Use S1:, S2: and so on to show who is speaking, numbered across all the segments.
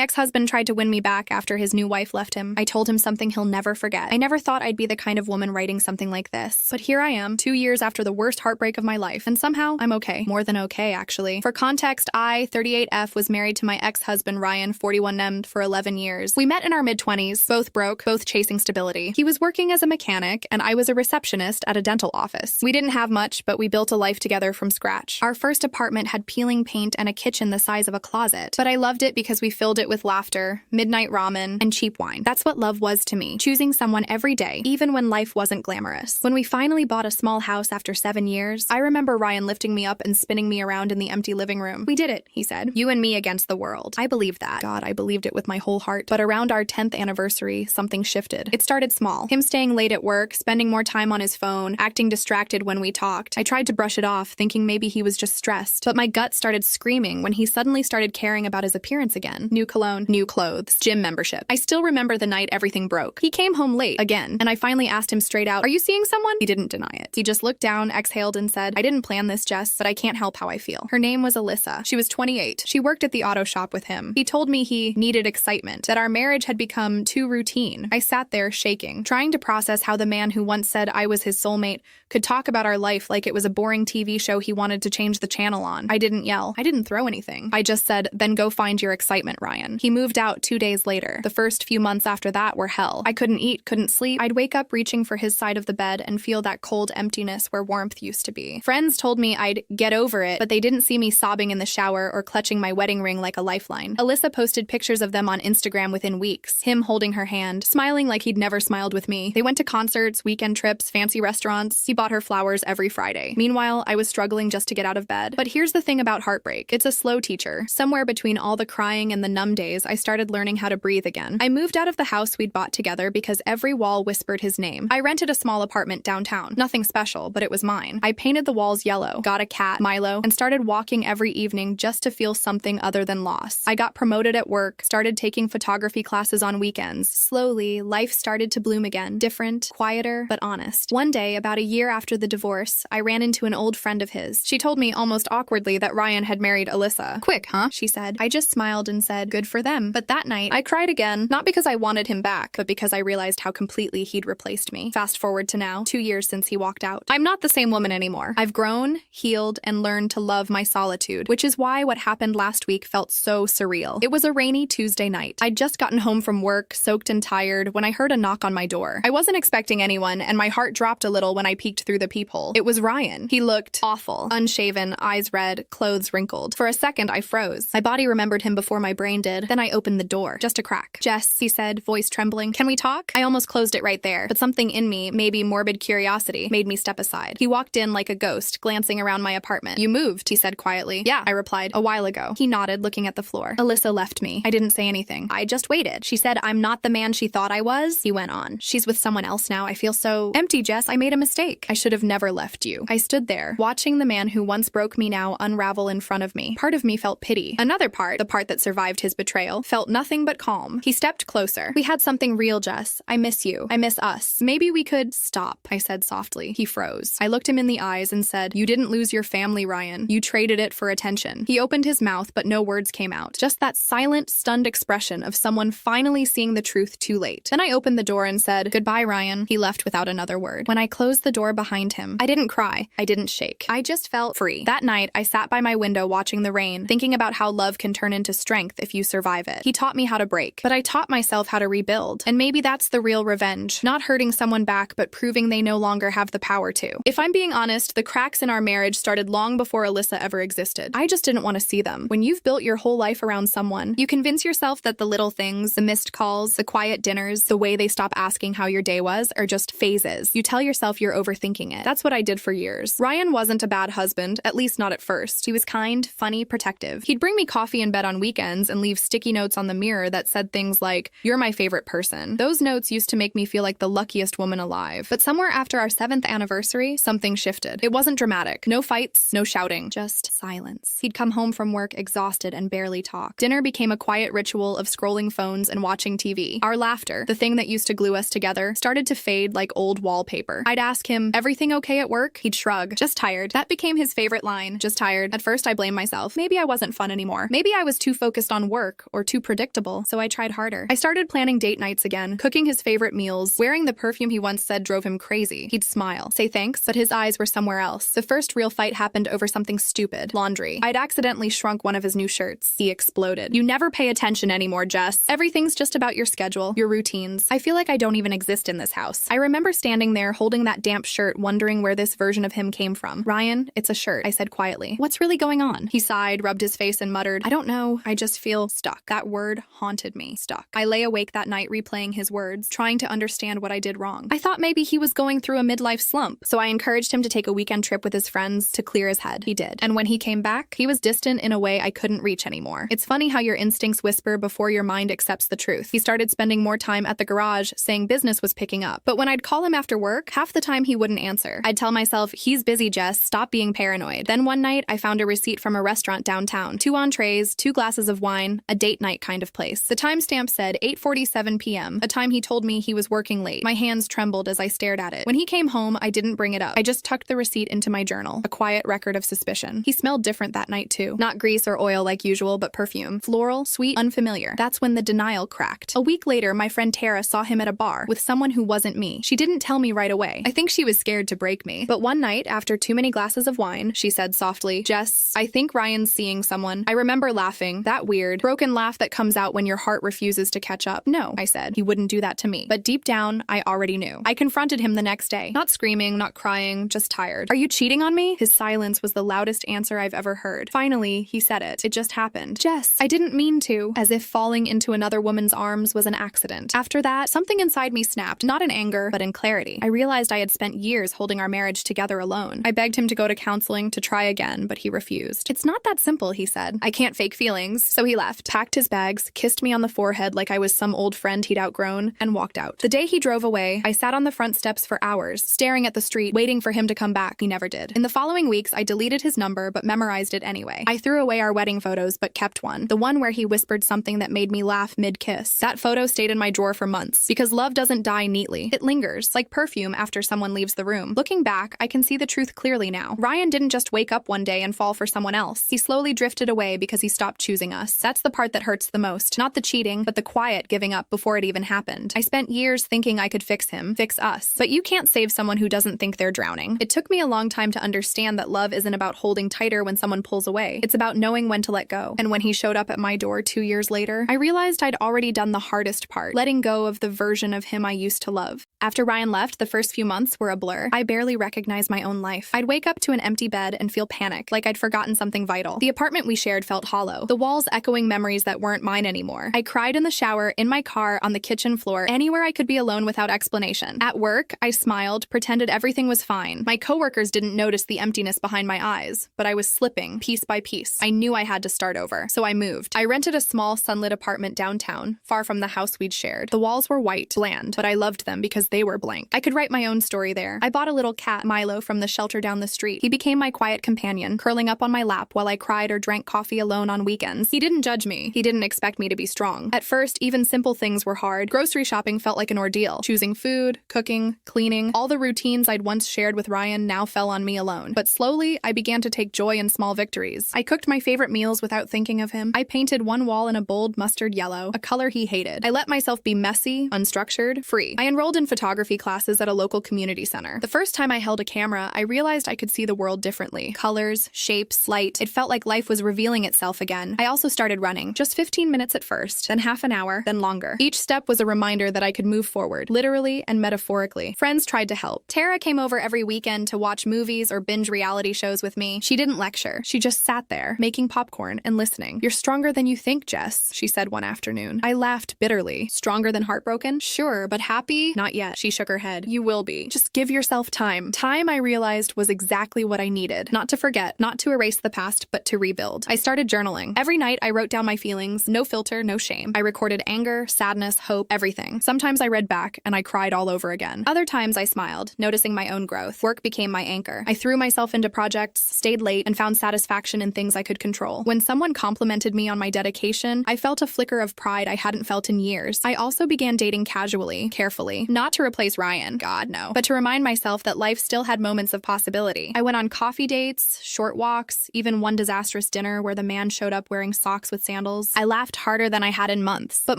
S1: My ex-husband tried to win me back after his new wife left him. I told him something he'll never forget. I never thought I'd be the kind of woman writing something like this. But here I am, 2 years after the worst heartbreak of my life, and somehow I'm okay. More than okay, actually. For context, I, 38F, was married to my ex-husband Ryan, 41M, for 11 years. We met in our mid-20s, both broke, both chasing stability. He was working as a mechanic, and I was a receptionist at a dental office. We didn't have much, but we built a life together from scratch. Our first apartment had peeling paint and a kitchen the size of a closet, but I loved it because we filled it with laughter, midnight ramen, and cheap wine. That's what love was to me, choosing someone every day, even when life wasn't glamorous. When we finally bought a small house after 7 years, I remember Ryan lifting me up and spinning me around in the empty living room. "We did it," he said. "You and me against the world." I believed that. God, I believed it with my whole heart. But around our 10th anniversary, something shifted. It started small. Him staying late at work, spending more time on his phone, acting distracted when we talked. I tried to brush it off, thinking maybe he was just stressed. But my gut started screaming when he suddenly started caring about his appearance again. New cologne, new clothes, gym membership. I still remember the night everything broke. He came home late, again, and I finally asked him straight out, "Are you seeing someone?" He didn't deny it. He just looked down, exhaled, and said, "I didn't plan this, Jess, but I can't help how I feel." Her name was Alyssa. She was 28. She worked at the auto shop with him. He told me he needed excitement, that our marriage had become too routine. I sat there shaking, trying to process how the man who once said I was his soulmate could talk about our life like it was a boring TV show he wanted to change the channel on. I didn't yell. I didn't throw anything. I just said, "Then go find your excitement, Ryan." He moved out 2 days later. The first few months after that were hell. I couldn't eat, couldn't sleep. I'd wake up reaching for his side of the bed and feel that cold emptiness where warmth used to be. Friends told me I'd get over it, but they didn't see me sobbing in the shower or clutching my wedding ring like a lifeline. Alyssa posted pictures of them on Instagram within weeks. Him holding her hand, smiling like he'd never smiled with me. They went to concerts, weekend trips, fancy restaurants. He bought her flowers every Friday. Meanwhile, I was struggling just to get out of bed. But here's the thing about heartbreak. It's a slow teacher. Somewhere between all the crying and the numb days, I started learning how to breathe again. I moved out of the house we'd bought together because every wall whispered his name. I rented a small apartment downtown. Nothing special, but it was mine. I painted the walls yellow, got a cat, Milo, and started walking every evening just to feel something other than loss. I got promoted at work, started taking photography classes on weekends. Slowly, life started to bloom again. Different, quieter, but honest. One day, about a year after the divorce, I ran into an old friend of his. She told me almost awkwardly that Ryan had married Alyssa. "Quick, huh?" she said. I just smiled and said, "Good for them." But that night, I cried again, not because I wanted him back, but because I realized how completely he'd replaced me. Fast forward to now, 2 years since he walked out. I'm not the same woman anymore. I've grown, healed, and learned to love my solitude, which is why what happened last week felt so surreal. It was a rainy Tuesday night. I'd just gotten home from work, soaked and tired, when I heard a knock on my door. I wasn't expecting anyone, and my heart dropped a little when I peeked through the peephole. It was Ryan. He looked awful. Unshaven, eyes red, clothes wrinkled. For a second, I froze. My body remembered him before my brain did. Then I opened the door. Just a crack. "Jess," he said, voice trembling. "Can we talk?" I almost closed it right there, but something in me, maybe morbid curiosity, made me step aside. He walked in like a ghost, glancing around my apartment. "You moved," he said quietly. "Yeah," I replied, "a while ago." He nodded, looking at the floor. "Alyssa left me." I didn't say anything. I just waited. "She said I'm not the man she thought I was," he went on. "She's with someone else now. I feel so empty, Jess. I made a mistake. I should have never left you." I stood there, watching the man who once broke me now unravel in front of me. Part of me felt pity. Another part, the part that survived his betrayal, felt nothing but calm. He stepped closer. "We had something real, Jess. I miss you. I miss us. Maybe we could—" "Stop," I said softly. He froze. I looked him in the eyes and said, "You didn't lose your family, Ryan. You traded it for attention." He opened his mouth, but no words came out. Just that silent, stunned expression of someone finally seeing the truth too late. Then I opened the door and said, "Goodbye, Ryan." He left without another word. When I closed the door behind him, I didn't cry. I didn't shake. I just felt free. That night, I sat by my window watching the rain, thinking about how love can turn into strength if you survive it. He taught me how to break, but I taught myself how to rebuild. And maybe that's the real revenge. Not hurting someone back, but proving they no longer have the power to. If I'm being honest, the cracks in our marriage started long before Alyssa ever existed. I just didn't want to see them. When you've built your whole life around someone, you convince yourself that the little things, the missed calls, the quiet dinners, the way they stop asking how your day was, are just phases. You tell yourself you're overthinking it. That's what I did for years. Ryan wasn't a bad husband, at least not at first. He was kind, funny, protective. He'd bring me coffee in bed on weekends and leave sticky notes on the mirror that said things like, "You're my favorite person." Those notes used to make me feel like the luckiest woman alive. But somewhere after our 7th anniversary, something shifted. It wasn't dramatic. No fights, no shouting, just silence. He'd come home from work exhausted and barely talk. Dinner became a quiet ritual of scrolling phones and watching TV. Our laughter, the thing that used to glue us together, started to fade like old wallpaper. I'd ask him, "Everything okay at work?" He'd shrug. "Just tired." That became his favorite line. Just tired. At first, I blamed myself. Maybe I wasn't fun anymore. Maybe I was too focused on work work or too predictable, so I tried harder. I started planning date nights again, cooking his favorite meals, wearing the perfume he once said drove him crazy. He'd smile, say thanks, but his eyes were somewhere else. The first real fight happened over something stupid: laundry. I'd accidentally shrunk one of his new shirts. He exploded. "You never pay attention anymore, Jess. Everything's just about your schedule, your routines. I feel like I don't even exist in this house." I remember standing there holding that damp shirt, wondering where this version of him came from. "Ryan, it's a shirt," I said quietly. "What's really going on?" He sighed, rubbed his face, and muttered, "I don't know. I just feel stuck." That word haunted me. Stuck. I lay awake that night replaying his words, trying to understand what I did wrong. I thought maybe he was going through a midlife slump, so I encouraged him to take a weekend trip with his friends to clear his head. He did. And when he came back, he was distant in a way I couldn't reach anymore. It's funny how your instincts whisper before your mind accepts the truth. He started spending more time at the garage, saying business was picking up. But when I'd call him after work, half the time he wouldn't answer. I'd tell myself, "He's busy, Jess. Stop being paranoid." Then one night, I found a receipt from a restaurant downtown. 2 entrees, 2 glasses of wine, a date night kind of place. The timestamp said 8:47 p.m., a time he told me he was working late. My hands trembled as I stared at it. When he came home, I didn't bring it up. I just tucked the receipt into my journal, a quiet record of suspicion. He smelled different that night, too. Not grease or oil like usual, but perfume. Floral, sweet, unfamiliar. That's when the denial cracked. A week later, my friend Tara saw him at a bar with someone who wasn't me. She didn't tell me right away. I think she was scared to break me. But one night, after too many glasses of wine, she said softly, "Jess, I think Ryan's seeing someone." I remember laughing, that weird, broken laugh that comes out when your heart refuses to catch up. "No," I said. "He wouldn't do that to me." But deep down, I already knew. I confronted him the next day. Not screaming, not crying, just tired. "Are you cheating on me?" His silence was the loudest answer I've ever heard. Finally, he said it. It just happened. "Jess, I didn't mean to." As if falling into another woman's arms was an accident. After that, something inside me snapped, not in anger, but in clarity. I realized I had spent years holding our marriage together alone. I begged him to go to counseling, to try again, but he refused. "It's not that simple," he said. "I can't fake feelings." So he left, packed his bags, kissed me on the forehead like I was some old friend he'd outgrown, and walked out. The day he drove away, I sat on the front steps for hours, staring at the street, waiting for him to come back. He never did. In the following weeks, I deleted his number, but memorized it anyway. I threw away our wedding photos, but kept one. The one where he whispered something that made me laugh mid-kiss. That photo stayed in my drawer for months, because love doesn't die neatly. It lingers, like perfume after someone leaves the room. Looking back, I can see the truth clearly now. Ryan didn't just wake up one day and fall for someone else. He slowly drifted away because he stopped choosing us. That's the part that hurts the most. Not the cheating, but the quiet giving up before it even happened. I spent years thinking I could fix him, fix us. But you can't save someone who doesn't think they're drowning. It took me a long time to understand that love isn't about holding tighter when someone pulls away. It's about knowing when to let go. And when he showed up at my door 2 years later, I realized I'd already done the hardest part, letting go of the version of him I used to love. After Ryan left, the first few months were a blur. I barely recognized my own life. I'd wake up to an empty bed and feel panic, like I'd forgotten something vital. The apartment we shared felt hollow, the walls echoing memories that weren't mine anymore. I cried in the shower, in my car, on the kitchen floor, anywhere I could be alone without explanation. At work, I smiled, pretended everything was fine. My coworkers didn't notice the emptiness behind my eyes, but I was slipping, piece by piece. I knew I had to start over, so I moved. I rented a small, sunlit apartment downtown, far from the house we'd shared. The walls were white, bland, but I loved them because they were blank. I could write my own story there. I bought a little cat, Milo, from the shelter down the street. He became my quiet companion, curling up on my lap while I cried or drank coffee alone on weekends. He didn't judge me. He didn't expect me to be strong. At first, even simple things were hard. Grocery shopping felt like an ordeal. Choosing food, cooking, cleaning, all the routines I'd once shared with Ryan now fell on me alone. But slowly, I began to take joy in small victories. I cooked my favorite meals without thinking of him. I painted one wall in a bold mustard yellow, a color he hated. I let myself be messy, unstructured, free. I enrolled in photography classes at a local community center. The first time I held a camera, I realized I could see the world differently. Colors, shapes, light. It felt like life was revealing itself again. I also started running. Just 15 minutes at first, then half an hour, then longer. Each step was a reminder that I could move forward, literally and metaphorically. Friends tried to help. Tara came over every weekend to watch movies or binge reality shows with me. She didn't lecture. She just sat there, making popcorn and listening. "You're stronger than you think, Jess," she said one afternoon. I laughed bitterly. "Stronger than heartbroken? Sure, but happy? Not yet." She shook her head. "You will be. Just give yourself time." Time, I realized, was exactly what I needed. Not to forget, not to erase the past, but to rebuild. I started journaling. Every night, I wrote down my feelings, no filter, no shame. I recorded anger, sadness, hope, everything. Sometimes I read back, and I cried all over again. Other times I smiled, noticing my own growth. Work became my anchor. I threw myself into projects, stayed late, and found satisfaction in things I could control. When someone complimented me on my dedication, I felt a flicker of pride I hadn't felt in years. I also began dating casually, carefully. Not to to replace Ryan. God, no. But to remind myself that life still had moments of possibility. I went on coffee dates, short walks, even one disastrous dinner where the man showed up wearing socks with sandals. I laughed harder than I had in months. But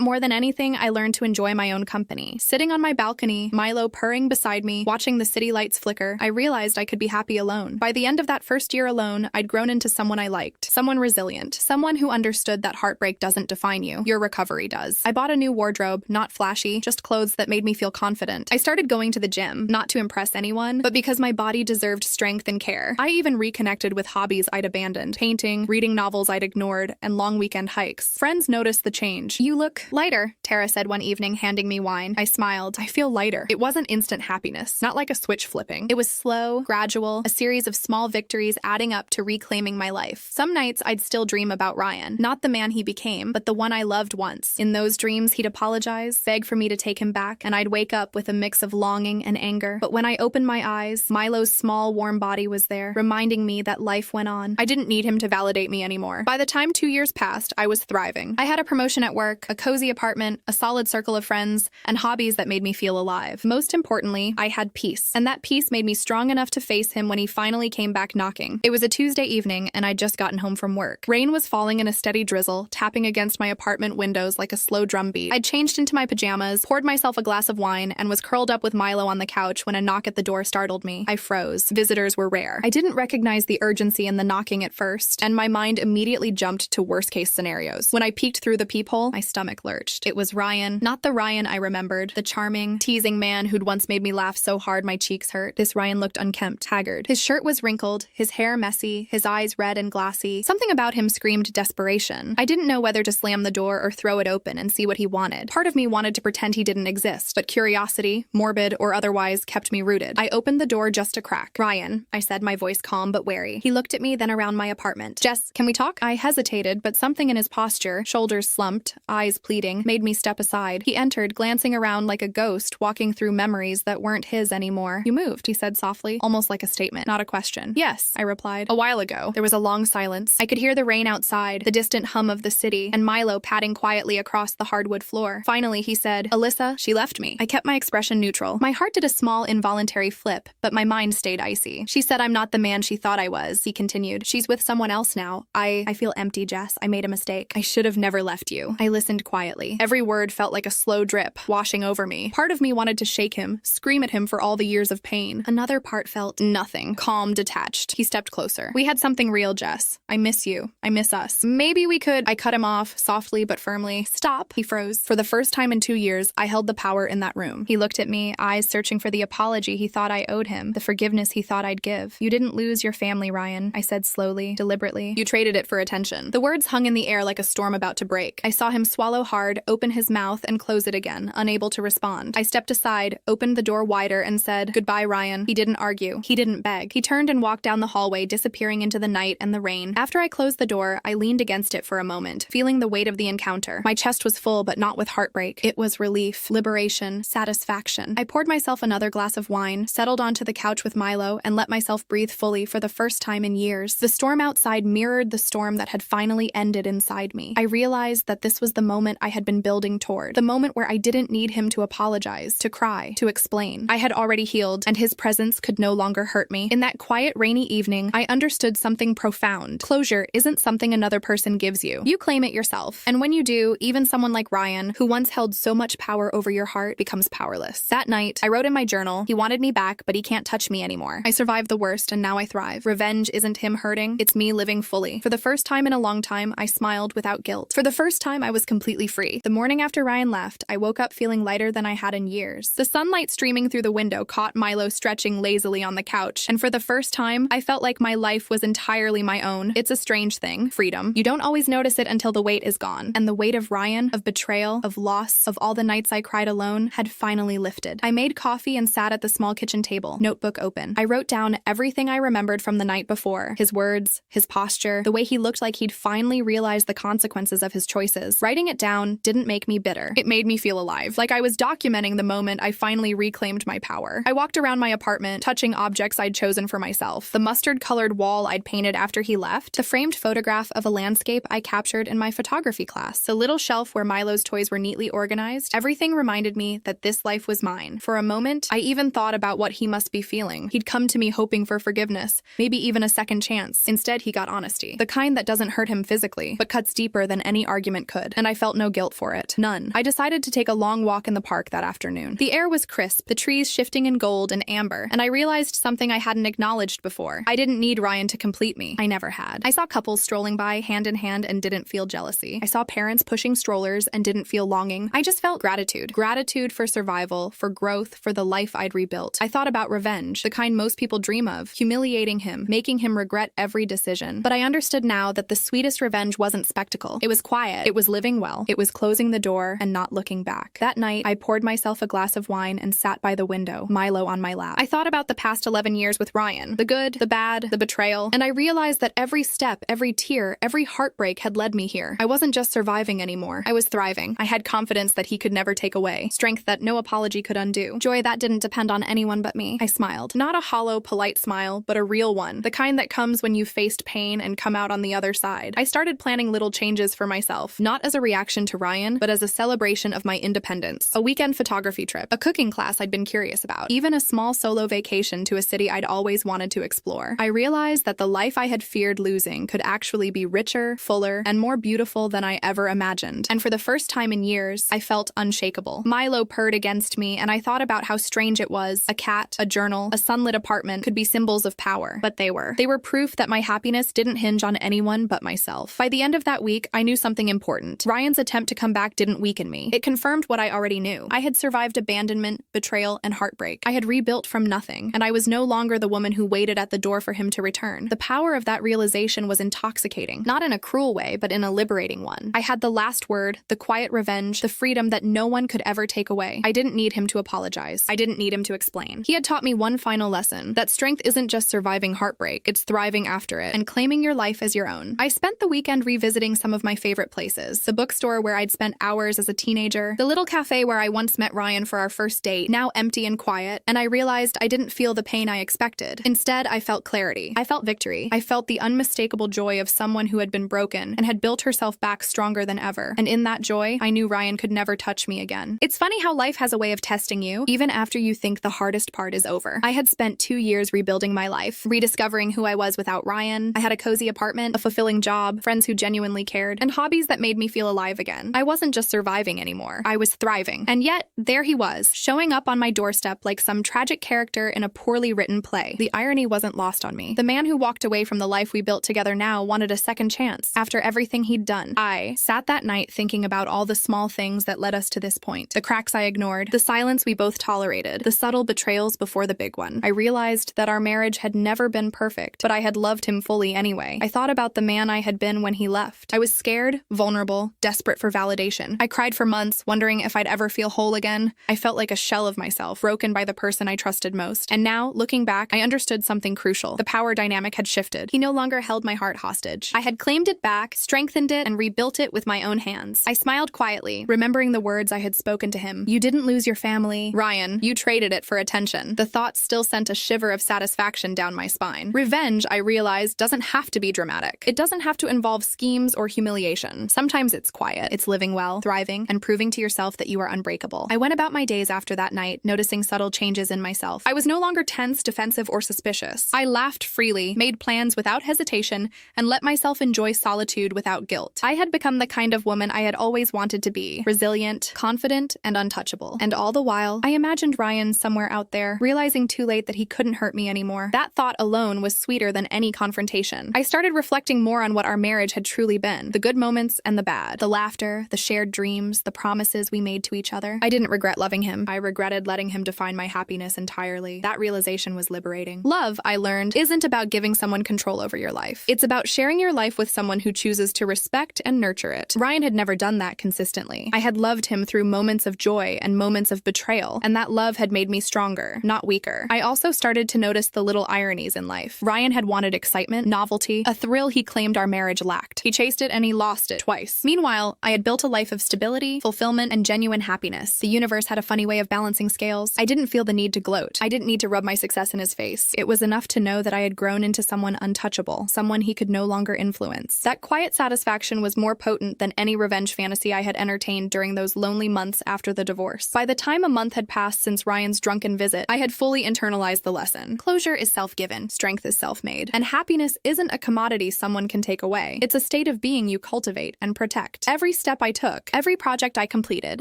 S1: more than anything, I learned to enjoy my own company. Sitting on my balcony, Milo purring beside me, watching the city lights flicker, I realized I could be happy alone. By the end of that first year alone, I'd grown into someone I liked. Someone resilient. Someone who understood that heartbreak doesn't define you. Your recovery does. I bought a new wardrobe, not flashy, just clothes that made me feel confident. I started going to the gym, not to impress anyone, but because my body deserved strength and care. I even reconnected with hobbies I'd abandoned. Painting, reading novels I'd ignored, and long weekend hikes. Friends noticed the change. You look lighter, Tara said one evening, handing me wine. I smiled. I feel lighter. It wasn't instant happiness, not like a switch flipping. It was slow, gradual, a series of small victories adding up to reclaiming my life. Some nights I'd still dream about Ryan, not the man he became, but the one I loved once. In those dreams, he'd apologize, beg for me to take him back, and I'd wake up with a mix of longing and anger. But when I opened my eyes, Milo's small, warm body was there, reminding me that life went on. I didn't need him to validate me anymore. By the time 2 years passed, I was thriving. I had a promotion at work, a cozy apartment, a solid circle of friends, and hobbies that made me feel alive. Most importantly, I had peace. And that peace made me strong enough to face him when he finally came back knocking. It was a Tuesday evening, and I'd just gotten home from work. Rain was falling in a steady drizzle, tapping against my apartment windows like a slow drumbeat. I'd changed into my pajamas, poured myself a glass of wine, and was curled up with Milo on the couch when a knock at the door startled me. I froze. Visitors were rare. I didn't recognize the urgency in the knocking at first, and my mind immediately jumped to worst-case scenarios. When I peeked through the peephole, my stomach lurched. It was Ryan, not the Ryan I remembered, the charming, teasing man who'd once made me laugh so hard my cheeks hurt. This Ryan looked unkempt, haggard. His shirt was wrinkled, his hair messy, his eyes red and glassy. Something about him screamed desperation. I didn't know whether to slam the door or throw it open and see what he wanted. Part of me wanted to pretend he didn't exist, but curiosity, morbid or otherwise, kept me rooted. I opened the door just a crack. Ryan, I said, my voice calm but wary. He looked at me, then around my apartment. Jess, can we talk? I hesitated, but something in his posture, shoulders slumped, eyes pleading, made me step aside. He entered, glancing around like a ghost, walking through memories that weren't his anymore. You moved, he said softly, almost like a statement, not a question. Yes, I replied. A while ago. There was a long silence. I could hear the rain outside, the distant hum of the city, and Milo padding quietly across the hardwood floor. Finally, he said, Alyssa, she left me. I kept my expression neutral. My heart did a small involuntary flip, but my mind stayed icy. She said I'm not the man she thought I was, he continued. She's with someone else now. I feel empty, Jess. I made a mistake. I should have never left you. I listened quietly. Every word felt like a slow drip, washing over me. Part of me wanted to shake him, scream at him for all the years of pain. Another part felt nothing, calm, detached. He stepped closer. We had something real, Jess. I miss you. I miss us. Maybe we could. I cut him off, softly but firmly. Stop. He froze. For the first time in 2 years, I held the power in that room. He looked at me, eyes searching for the apology he thought I owed him, the forgiveness he thought I'd give. You didn't lose your family, Ryan, I said slowly, deliberately. You traded it for attention. The words hung in the air like a storm about to break. I saw him swallow hard, open his mouth, and close it again, unable to respond. I stepped aside, opened the door wider, and said, Goodbye, Ryan. He didn't argue. He didn't beg. He turned and walked down the hallway, disappearing into the night and the rain. After I closed the door, I leaned against it for a moment, feeling the weight of the encounter. My chest was full, but not with heartbreak. It was relief, liberation, satisfaction. I poured myself another glass of wine, settled onto the couch with Milo, and let myself breathe fully for the first time in years. The storm outside mirrored the storm that had finally ended inside me. I realized that this was the moment I had been building toward, the moment where I didn't need him to apologize, to cry, to explain. I had already healed, and his presence could no longer hurt me. In that quiet, rainy evening, I understood something profound. Closure isn't something another person gives you. You claim it yourself. And when you do, even someone like Ryan, who once held so much power over your heart, becomes powerless. That night, I wrote in my journal, he wanted me back, but he can't touch me anymore. I survived the worst, and now I thrive. Revenge isn't him hurting, it's me living fully. For the first time in a long time, I smiled without guilt. For the first time, I was completely free. The morning after Ryan left, I woke up feeling lighter than I had in years. The sunlight streaming through the window caught Milo stretching lazily on the couch, and for the first time, I felt like my life was entirely my own. It's a strange thing, freedom. You don't always notice it until the weight is gone, and the weight of Ryan, of betrayal, of loss, of all the nights I cried alone, had finally lifted. I made coffee and sat at the small kitchen table, notebook open. I wrote down everything I remembered from the night before, his words, his posture, the way he looked like he'd finally realized the consequences of his choices. Writing it down didn't make me bitter. It made me feel alive, like I was documenting the moment I finally reclaimed my power. I walked around my apartment, touching objects I'd chosen for myself. The mustard-colored wall I'd painted after he left, the framed photograph of a landscape I captured in my photography class, the little shelf where Milo's toys were neatly organized. Everything reminded me that this his life was mine. For a moment, I even thought about what he must be feeling. He'd come to me hoping for forgiveness, maybe even a second chance. Instead, he got honesty. The kind that doesn't hurt him physically, but cuts deeper than any argument could. And I felt no guilt for it. None. I decided to take a long walk in the park that afternoon. The air was crisp, the trees shifting in gold and amber, and I realized something I hadn't acknowledged before. I didn't need Ryan to complete me. I never had. I saw couples strolling by hand in hand and didn't feel jealousy. I saw parents pushing strollers and didn't feel longing. I just felt gratitude. Gratitude for survival, for growth, for the life I'd rebuilt. I thought about revenge, the kind most people dream of, humiliating him, making him regret every decision. But I understood now that the sweetest revenge wasn't spectacle. It was quiet. It was living well. It was closing the door and not looking back. That night, I poured myself a glass of wine and sat by the window, Milo on my lap. I thought about the past 11 years with Ryan, the good, the bad, the betrayal, and I realized that every step, every tear, every heartbreak had led me here. I wasn't just surviving anymore. I was thriving. I had confidence that he could never take away, strength that no apology could undo, joy that didn't depend on anyone but me. I smiled. Not a hollow, polite smile, but a real one, the kind that comes when you've faced pain and come out on the other side. I started planning little changes for myself, not as a reaction to Ryan, but as a celebration of my independence. A weekend photography trip, a cooking class I'd been curious about, even a small solo vacation to a city I'd always wanted to explore. I realized that the life I had feared losing could actually be richer, fuller, and more beautiful than I ever imagined. And for the first time in years, I felt unshakable. Milo purred against me, and I thought about how strange it was. A cat, a journal, a sunlit apartment could be symbols of power, but they were. They were proof that my happiness didn't hinge on anyone but myself. By the end of that week, I knew something important. Ryan's attempt to come back didn't weaken me. It confirmed what I already knew. I had survived abandonment, betrayal, and heartbreak. I had rebuilt from nothing, and I was no longer the woman who waited at the door for him to return. The power of that realization was intoxicating, not in a cruel way, but in a liberating one. I had the last word, the quiet revenge, the freedom that no one could ever take away. I didn't need him to apologize. I didn't need him to explain. He had taught me one final lesson, that strength isn't just surviving heartbreak, it's thriving after it, and claiming your life as your own. I spent the weekend revisiting some of my favorite places, the bookstore where I'd spent hours as a teenager, the little cafe where I once met Ryan for our first date, now empty and quiet, and I realized I didn't feel the pain I expected. Instead, I felt clarity. I felt victory. I felt the unmistakable joy of someone who had been broken and had built herself back stronger than ever. And in that joy, I knew Ryan could never touch me again. It's funny how life has a way of testing you, even after you think the hardest part is over. I had spent 2 years rebuilding my life, rediscovering who I was without Ryan. I had a cozy apartment, a fulfilling job, friends who genuinely cared, and hobbies that made me feel alive again. I wasn't just surviving anymore. I was thriving. And yet, there he was, showing up on my doorstep like some tragic character in a poorly written play. The irony wasn't lost on me. The man who walked away from the life we built together now wanted a second chance after everything he'd done. I sat that night thinking about all the small things that led us to this point, the cracks I ignored, the silence we both tolerated, the subtle betrayals before the big one. I realized that our marriage had never been perfect, but I had loved him fully anyway. I thought about the man I had been when he left. I was scared, vulnerable, desperate for validation. I cried for months, wondering if I'd ever feel whole again. I felt like a shell of myself, broken by the person I trusted most. And now, looking back, I understood something crucial. The power dynamic had shifted. He no longer held my heart hostage. I had claimed it back, strengthened it, and rebuilt it with my own hands. I smiled quietly, remembering the words I had spoken to him. You didn't lose your family, Ryan. You traded it for attention. The thought still sent a shiver of satisfaction down my spine. Revenge, I realized, doesn't have to be dramatic. It doesn't have to involve schemes or humiliation. Sometimes it's quiet. It's living well, thriving, and proving to yourself that you are unbreakable. I went about my days after that night, noticing subtle changes in myself. I was no longer tense, defensive, or suspicious. I laughed freely, made plans without hesitation, and let myself enjoy solitude without guilt. I had become the kind of woman I had always wanted to be, resilient, confident, and untouchable. And all the while, I imagined Ryan somewhere out there, realizing too late that he couldn't hurt me anymore. That thought alone was sweeter than any confrontation. I started reflecting more on what our marriage had truly been, the good moments and the bad, the laughter, the shared dreams, the promises we made to each other. I didn't regret loving him. I regretted letting him define my happiness entirely. That realization was liberating. Love, I learned, isn't about giving someone control over your life. It's about sharing your life with someone who chooses to respect and nurture it. Ryan had never done that consistently. I had loved him through moments of joy and moments of betrayal, and that love had made me stronger, not weaker. I also started to notice the little ironies in life. Ryan had wanted excitement, novelty, a thrill he claimed our marriage lacked. He chased it and he lost it twice. Meanwhile, I had built a life of stability, fulfillment, and genuine happiness. The universe had a funny way of balancing scales. I didn't feel the need to gloat. I didn't need to rub my success in his face. It was enough to know that I had grown into someone untouchable, someone he could no longer influence. That quiet satisfaction was more potent than any revenge fantasy I had entertained during those lonely months after the divorce. By the time a month had passed since Ryan's drunken visit, I had fully internalized the lesson. Closure is self-given, strength is self-made, and happiness isn't a commodity someone can take away. It's a state of being you cultivate and protect. Every step I took, every project I completed,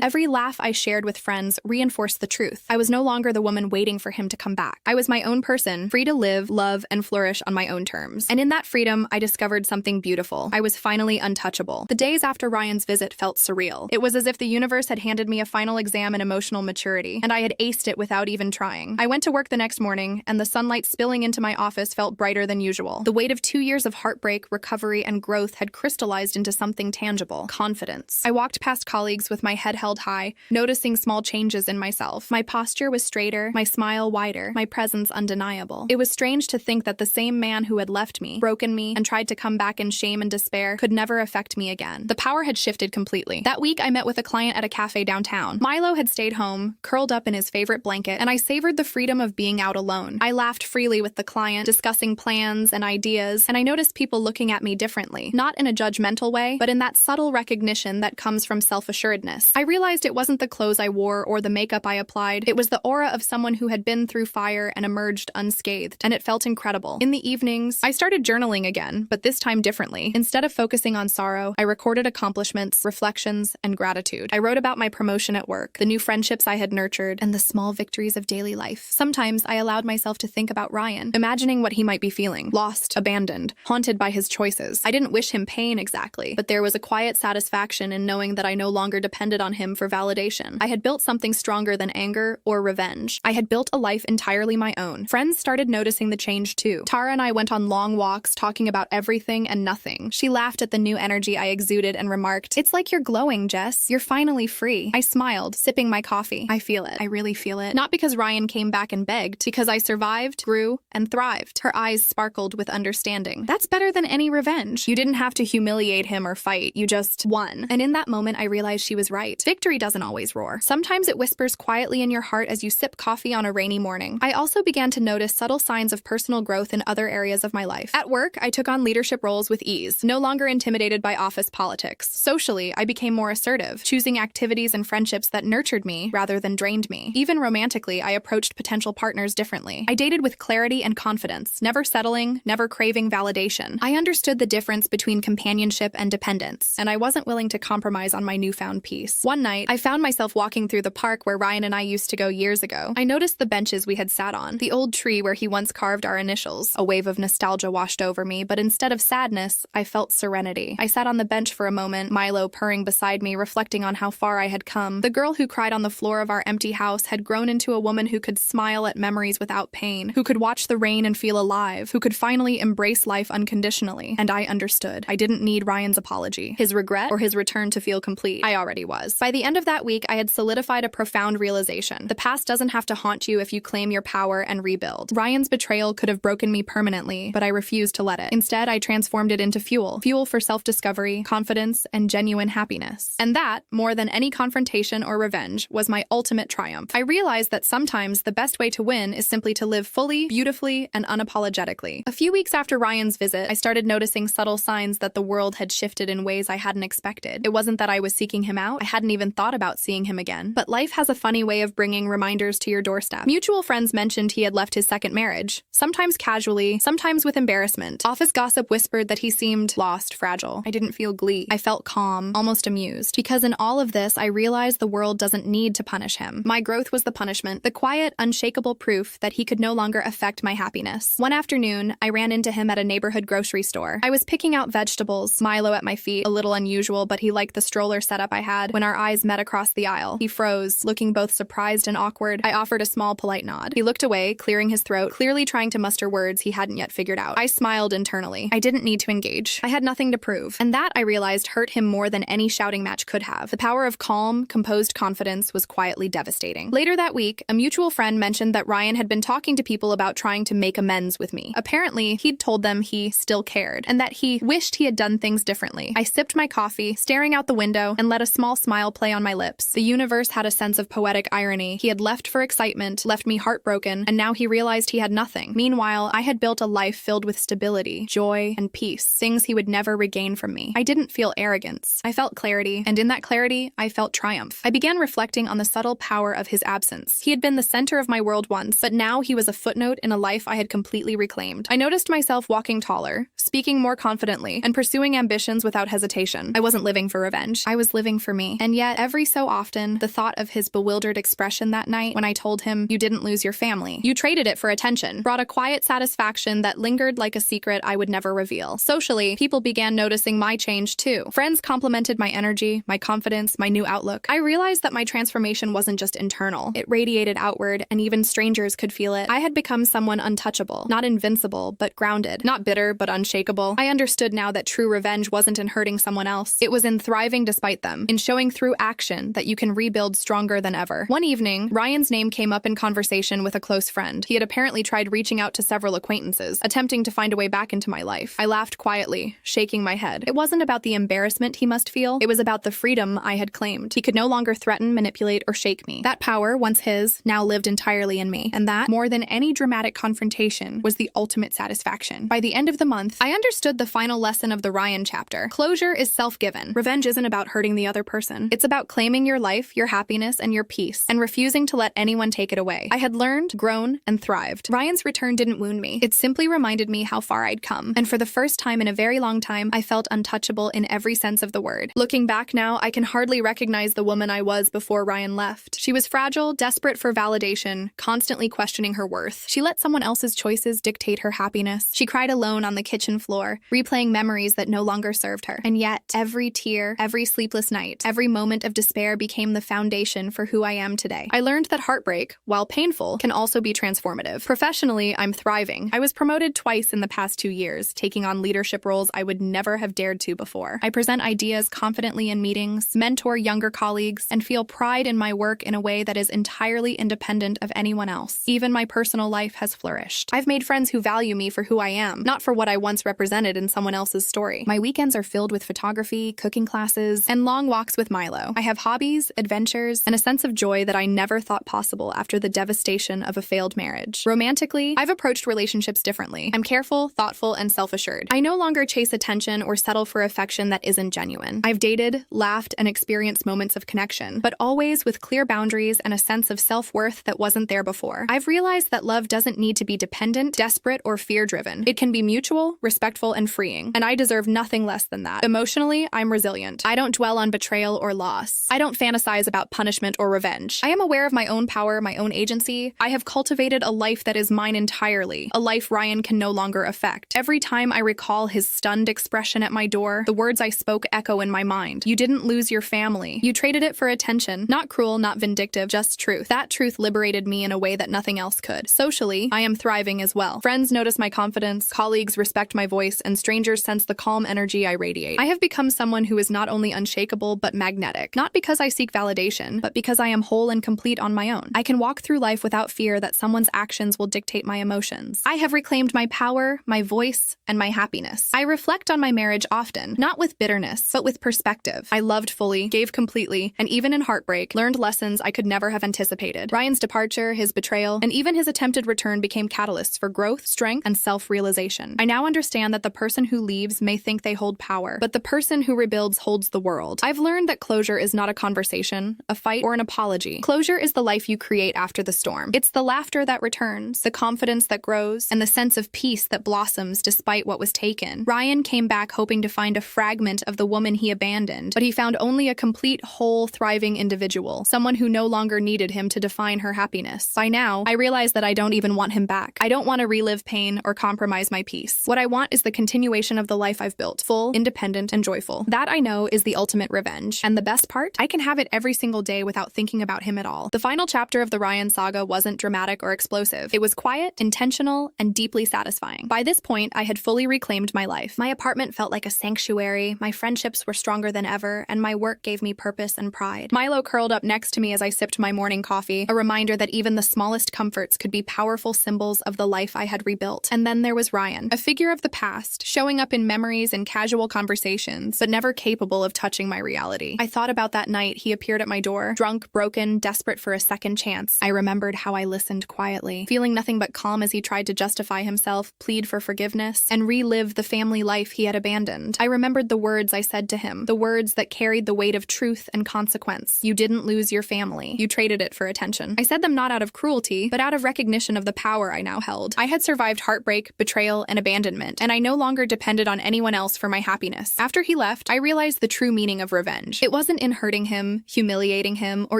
S1: every laugh I shared with friends reinforced the truth. I was no longer the woman waiting for him to come back. I was my own person, free to live, love, and flourish on my own terms. And in that freedom, I discovered something beautiful. I was finally untouchable. The days after Ryan's visit felt surreal. It was as if the universe had handed me a final exam in emotional maturity, and I had aced it without even trying. I went to work the next morning, and the sunlight spilling into my office felt brighter than usual. The weight of 2 years of heartbreak, recovery, and growth had crystallized into something tangible: confidence. I walked past colleagues with my head held high, noticing small changes in myself. My posture was straighter, my smile wider, my presence undeniable. It was strange to think that the same man who had left me, broken me, and tried to come back in shame and despair could never affect me again. The power had shifted completely. That week, I met with a client at a cafe downtown. Milo had stayed home, curled up in his favorite blanket, and I savored the freedom of being out alone. I laughed freely with the client, discussing plans and ideas, and I noticed people looking at me differently, not in a judgmental way, but in that subtle recognition that comes from self-assuredness. I realized it wasn't the clothes I wore or the makeup I applied. It was the aura of someone who had been through fire and emerged unscathed, and it felt incredible. In the evenings, I started journaling again, but this time differently. Instead of focusing on sorrow, I recorded accomplishments, reflections, and gratitude. I wrote about my promotion at work, the new friendships I had nurtured, and the small victories of daily life. Sometimes I allowed myself to think about Ryan, imagining what he might be feeling: lost, abandoned, haunted by his choices. I didn't wish him pain exactly, but there was a quiet satisfaction in knowing that I no longer depended on him for validation. I had built something stronger than anger or revenge. I had built a life entirely my own. Friends started noticing the change too. Tara and I went on long walks talking about everything and nothing. She laughed at the new energy I exuded and remarked, "It's like you're glowing, Jess. You're finally free." I smiled, sipping my coffee. I feel it. I really feel it. Not because Ryan came back and begged, because I survived, grew, and thrived. Her eyes sparkled with understanding. That's better than any revenge. You didn't have to humiliate him or fight. You just won. And in that moment, I realized she was right. Victory doesn't always roar. Sometimes it whispers quietly in your heart as you sip coffee on a rainy morning. I also began to notice subtle signs of personal growth in other areas of my life. At work, I took on leadership roles with ease, no longer intimidated by office politics. Socially, I became more assertive, choosing activities and friendships that nurtured me rather than drained me. Even romantically, I approached potential partners differently. I dated with clarity and confidence, never settling, never craving validation. I understood the difference between companionship and dependence, and I wasn't willing to compromise on my newfound peace. One night, I found myself walking through the park where Ryan and I used to go years ago. I noticed the benches we had sat on, the old tree where he once carved our initials. A wave of nostalgia washed over me, but instead of sadness, I felt serenity. I sat on the bench for a moment, Milo purring beside me, reflecting on how far I had come. The girl who cried on the floor of our empty house had grown into a woman who could smile at memories without pain, who could watch the rain and feel alive, who could finally embrace life unconditionally. And I understood. I didn't need Ryan's apology, his regret, or his return to feel complete. I already was. By the end of that week, I had solidified a profound realization. The past doesn't have to haunt you if you claim your power and rebuild. Ryan's betrayal could have broken me permanently, but I refused to let it. Instead, I transformed it into fuel for self-discovery, confidence, and genuine happiness. And that, more than any confrontation or revenge, was my ultimate triumph. I realized that sometimes the best way to win is simply to live fully, beautifully, and unapologetically. A few weeks after Ryan's visit, I started noticing subtle signs that the world had shifted in ways I hadn't expected. It wasn't that I was seeking him out. I hadn't even thought about seeing him again. But life has a funny way of bringing reminders to your doorstep. Mutual friends mentioned he had left his second marriage, sometimes casually, sometimes with embarrassment. Office gossip whispered that he seemed lost, fragile. I didn't feel glee. I felt calm, almost amused. Because in all of this, I realized the world doesn't need to punish him. My growth was the punishment, the quiet, unshakable proof that he could no longer affect my happiness. One afternoon, I ran into him at a neighborhood grocery store. I was picking out vegetables, Milo at my feet, a little unusual, but he liked the stroller setup I had. When our eyes met across the aisle, he froze, looking both surprised and awkward. I offered a small, polite nod. He looked away, clearing his throat, clearly trying to muster words he hadn't yet figured out. I smiled internally. I didn't need to engage. I had nothing to prove. And that, I realized, hurt him more than any shouting match could have. The power of calm, composed confidence was quietly devastating. Later that week, a mutual friend mentioned that Ryan had been talking to people about trying to make amends with me. Apparently, he'd told them he still cared, and that he wished he had done things differently. I sipped my coffee, staring out the window, and let a small smile play on my lips. The universe had a sense of poetic irony. He had left for excitement, left me heartbroken, and now he realized he had nothing. Meanwhile, I had built a life filled with stability, joy, and peace, things he would never regain from me. I didn't feel arrogance. I felt clarity, and in that clarity, I felt triumph. I began reflecting reflecting on the subtle power of his absence. He had been the center of my world once, but now he was a footnote in a life I had completely reclaimed. I noticed myself walking taller, speaking more confidently, and pursuing ambitions without hesitation. I wasn't living for revenge. I was living for me. And yet, every so often, the thought of his bewildered expression that night when I told him, "You didn't lose your family. You traded it for attention," brought a quiet satisfaction that lingered like a secret I would never reveal. Socially, people began noticing my change too. Friends complimented my energy, my confidence, my new outlook. I realized that my transformation wasn't just internal. It radiated outward, and even strangers could feel it. I had become someone untouchable, not invincible, but grounded, not bitter, but unshakable. I understood now that true revenge wasn't in hurting someone else. It was in thriving despite them, in showing through action that you can rebuild stronger than ever. One evening, Ryan's name came up in conversation with a close friend. He had apparently tried reaching out to several acquaintances, attempting to find a way back into my life. I laughed quietly, shaking my head. It wasn't about the embarrassment he must feel. It was about the freedom I had claimed. He could no longer threaten, manipulate, or shake me. That power, once his, now lived entirely in me. And that, more than any dramatic confrontation, was the ultimate satisfaction. By the end of the month, I understood the final lesson of the Ryan chapter. Closure is self-given. Revenge isn't about hurting the other person. It's about claiming your life, your happiness, and your peace, and refusing to let anyone take it away. I had learned, grown, and thrived. Ryan's return didn't wound me. It simply reminded me how far I'd come. And for the first time in a very long time, I felt untouchable in every sense of the word. Looking back now, I can hardly recognize the woman I was before Ryan left. She was fragile, desperate for validation, constantly questioning her worth. She let someone else's choices dictate her happiness. She cried alone on the kitchen floor, replaying memories that no longer served her. And yet, every tear, every sleepless night, every moment of despair became the foundation for who I am today. I learned that heartbreak, while painful, can also be transformative. Professionally, I'm thriving. I was promoted twice in the past 2 years, taking on leadership roles I would never have dared to before. I present ideas confidently in meetings, mentor younger colleagues, and feel pride in my work in a way that is entirely independent of anyone else. Even my personal life has flourished. I've made friends who value me for who I am, not for what I once represented in someone else's story. My weekends are filled with photography, cooking classes, and long walks with Milo. I have hobbies, adventures, and a sense of joy that I never thought possible after the devastation of a failed marriage. Romantically, I've approached relationships differently. I'm careful, thoughtful, and self-assured. I no longer chase attention or settle for affection that isn't genuine. I've dated, laughed, and experienced moments of connection, but always with clear boundaries and a sense of self-worth that wasn't there before. I've realized that love doesn't need to be dependent, desperate, or fear-driven. It can be mutual, respectful, and freeing, and I deserve nothing less than that. Emotionally, I'm resilient. I don't dwell on betrayal or loss. I don't fantasize about punishment or revenge. I am aware of my own power, my own agency. I have cultivated a life that is mine entirely, a life Ryan can no longer affect. Every time I recall his stunned expression at my door, the words I spoke echo in my mind. You didn't lose your family. You traded it for attention. Not cruel, not vindictive, just truth. That truth liberated me in a way that nothing else could. Socially, I am thriving as well. Friends notice my confidence, colleagues respect my voice, and strangers sense the calm energy I radiate. I have become someone who is not only unshakable, but magnetic. Not because I seek validation, but because I am whole and complete on my own. I can walk through life without fear that someone's actions will dictate my emotions. I have reclaimed my power, my voice, and my happiness. I reflect on my marriage often, not with bitterness, but with perspective. I loved fully, gave completely, and even in heartbreak, learned lessons I could never have anticipated. Ryan's departure, his betrayal, and even his attempted return became catalysts for growth, strength, and self-realization. I now understand that the person who leaves may think they hold power, but the person who rebuilds holds the world. I've learned that closure is not a conversation, a fight, or an apology. Closure is the life you create after the storm. It's the laughter that returns, the confidence that grows, and the sense of peace that blossoms despite what was taken. Ryan came back hoping to find a fragment of the woman he abandoned, but he found only a complete, whole, thriving individual, someone who no longer needed him to define her happiness. By now, I realize that I don't even want him back. I don't want to relive pain or compromise my peace. What I want is the continuation of the life I've built, full, independent, and joyful. That I know is the ultimate revenge. And the best part? I can have it every single day without thinking about him at all. The final chapter of the Ryan saga wasn't dramatic or explosive. It was quiet, intentional, and deeply satisfying. By this point, I had fully reclaimed my life. My apartment felt like a sanctuary, my friendships were stronger than ever, and my work gave me purpose and pride. Milo curled up next to me as I sipped my morning coffee, a reminder that even the smallest comforts could be powerful symbols of the life I had rebuilt. And then there was Ryan, a figure of the past, showing up in memories and casual conversations, but never capable of touching my reality. I thought about that night he appeared at my door, drunk, broken, desperate for a second chance. I remembered how I listened quietly, feeling nothing but calm as he tried to justify himself, plead for forgiveness, and relive the family life he had abandoned. I remembered the words I said to him, the words that carried the weight of truth and consequence. You You didn't lose your family. You traded it for attention. I said them not out of cruelty, but out of recognition of the power I now held. I had survived heartbreak, betrayal, and abandonment, and I no longer depended on anyone else for my happiness. After he left, I realized the true meaning of revenge. It wasn't in hurting him, humiliating him, or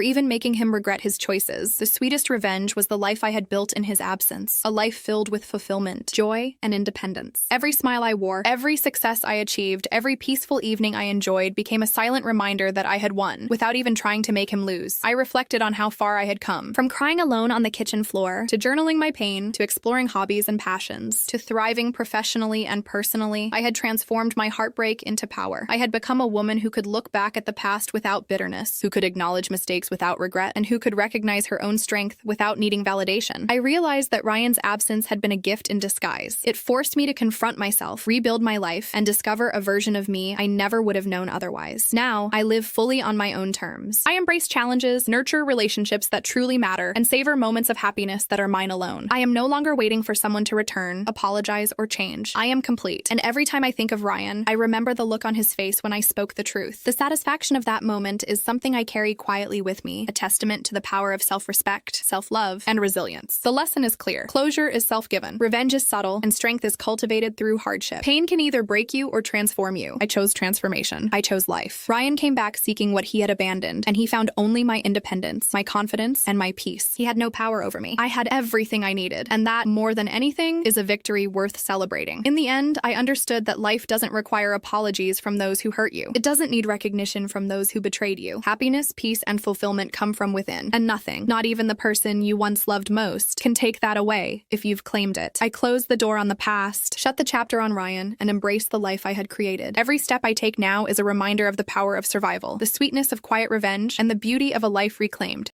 S1: even making him regret his choices. The sweetest revenge was the life I had built in his absence, a life filled with fulfillment, joy, and independence. Every smile I wore, every success I achieved, every peaceful evening I enjoyed became a silent reminder that I had won, without even trying to make him lose. I reflected on how far I had come. From crying alone on the kitchen floor, to journaling my pain, to exploring hobbies and passions, to thriving professionally and personally, I had transformed my heartbreak into power. I had become a woman who could look back at the past without bitterness, who could acknowledge mistakes without regret, and who could recognize her own strength without needing validation. I realized that Ryan's absence had been a gift in disguise. It forced me to confront myself, rebuild my life, and discover a version of me I never would have known otherwise. Now, I live fully on my own terms. I embrace challenges, nurture relationships that truly matter, and savor moments of happiness that are mine alone. I am no longer waiting for someone to return, apologize, or change. I am complete. And every time I think of Ryan, I remember the look on his face when I spoke the truth. The satisfaction of that moment is something I carry quietly with me, a testament to the power of self-respect, self-love, and resilience. The lesson is clear. Closure is self-given, revenge is subtle, and strength is cultivated through hardship. Pain can either break you or transform you. I chose transformation. I chose life. Ryan came back seeking what he had abandoned, and he found only my independence, my confidence, and my peace. He had no power over me. I had everything I needed, and that, more than anything, is a victory worth celebrating. In the end, I understood that life doesn't require apologies from those who hurt you. It doesn't need recognition from those who betrayed you. Happiness, peace, and fulfillment come from within, and nothing, not even the person you once loved most, can take that away if you've claimed it. I closed the door on the past, shut the chapter on Ryan, and embraced the life I had created. Every step I take now is a reminder of the power of survival, the sweetness of quiet revenge, and the beauty of a life reclaimed.